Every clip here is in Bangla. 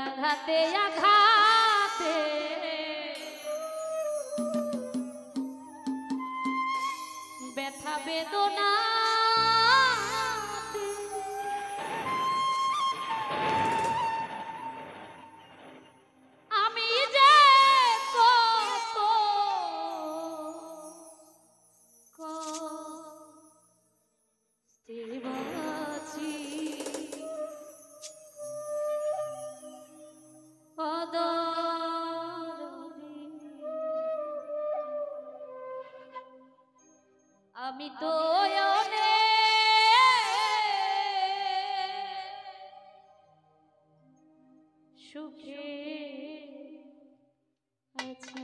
আঘাতে আঘাতে ব্যথা বেদনা আমি যে কত কষ্টে বাঁচি আমি তো সুখে আছি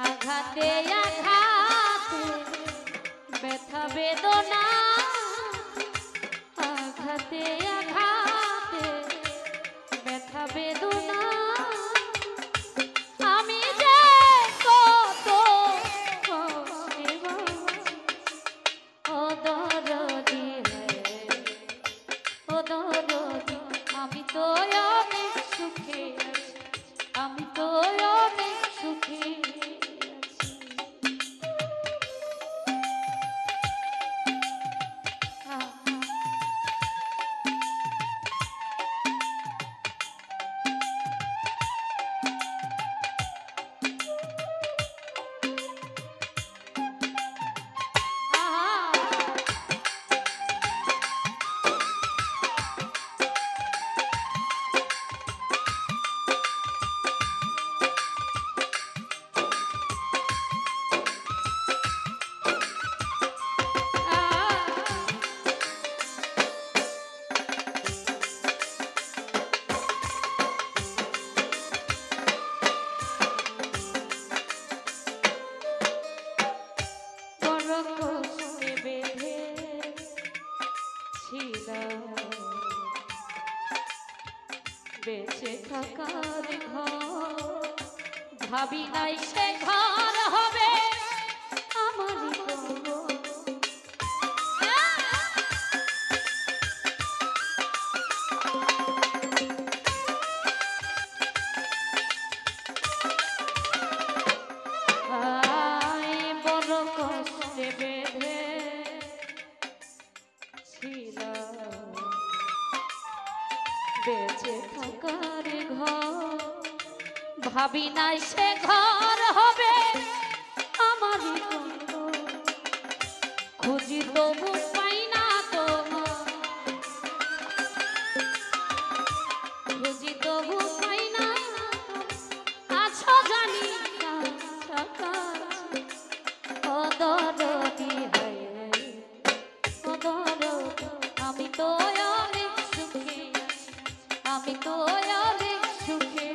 আঘাতে আঘাতে ব্যথা বেদনা আঘাতে আঘাতে ব্যথা বেদনা আমি যে কত কষ্টে বাঁচি ও দরদি ও দরদি আমি তো অনেক সুখে আছি আমি তো অনেক সুখে বেঁচে থাকার ঘর ভাবি নাই সে ঘর হবে আমারই বড় কষ্টে বেঁধে ছিল বেঁচে থাকার ঘর ভাবি নাই সে ঘর হবে আমারই খুঁজি তবু পাই না তোমার খুঁজি তবু পাই না আছো জানি ও দরদি ও দরদি আমি তো অনেক সুখে আমি তো অনেক সুখে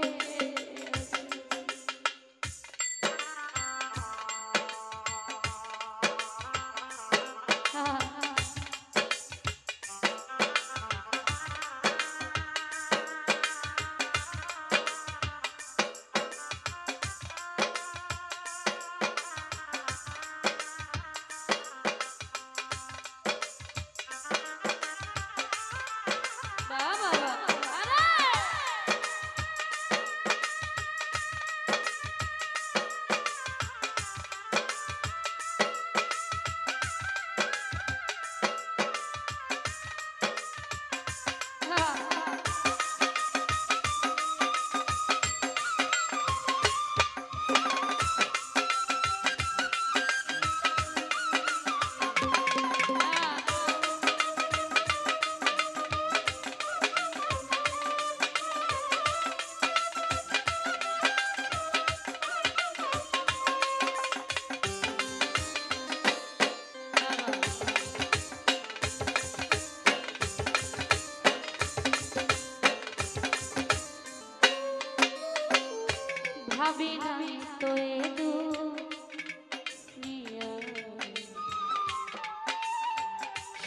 ভাবি নাই তো এ দুনিয়া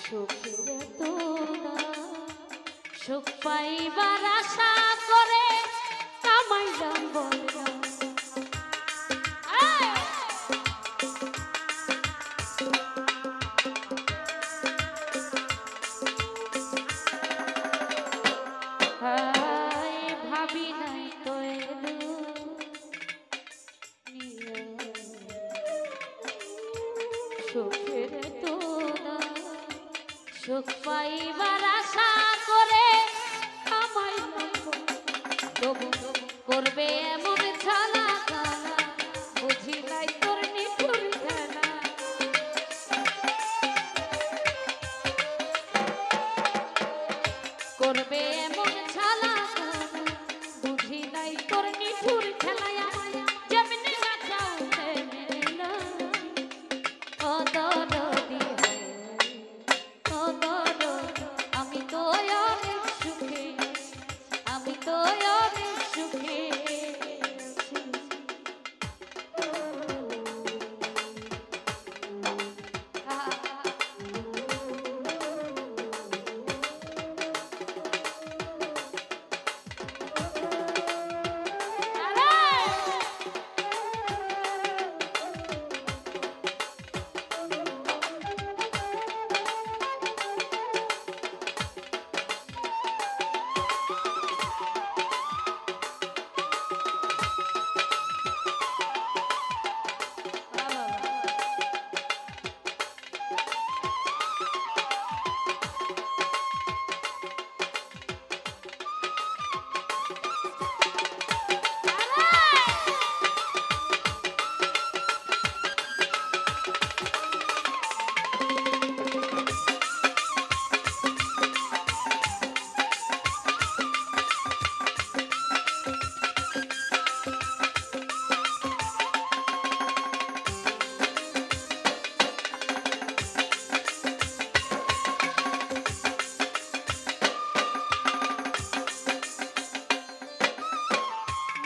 সুখের তো না সুখ পাইবার আশা করে কামাইলাম বললাম ভাবি নাই তো এ দুনিয়া সুখের তো না সুখ পাইবার আশা করে কামাইলাম তবু করবে এমন ছালা কালা বুঝি নাই তোর নিঠুর খেলা করবে এমন ছালা কালা বুঝি নাই তোর নিঠুর খেলায় আমায় যেমনি নাচাও তেমনি না ও দরদি ও দরদি আমি তো অনেক সুখে আমি তো অনেক সুখে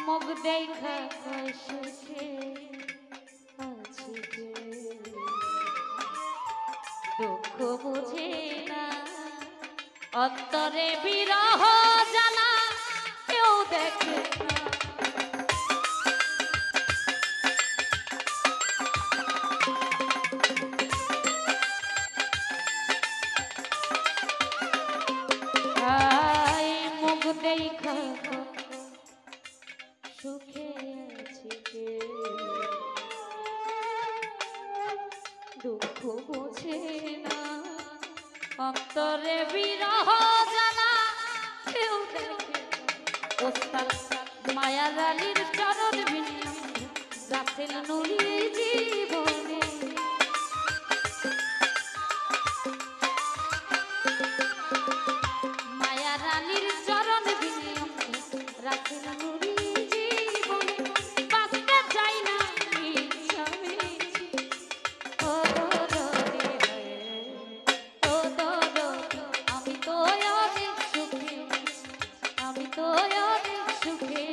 মুখ দেখা সুখে আছি যে দুঃখ বুঝে না অন্তরে বিরহ জ্বালা কেউ দেখে না মুখ দেখা সুখে আছি কে দুঃখ বোঝে না অন্তরে বিরহ জ্বালা কেউ দেখে ওস্তাদ মায়া রানীর চরণ বিনিয়ম রাসেল নুরি জীবনে মায়া রানীর চরণ বিনিয়ম রাসেল নুরি সুখে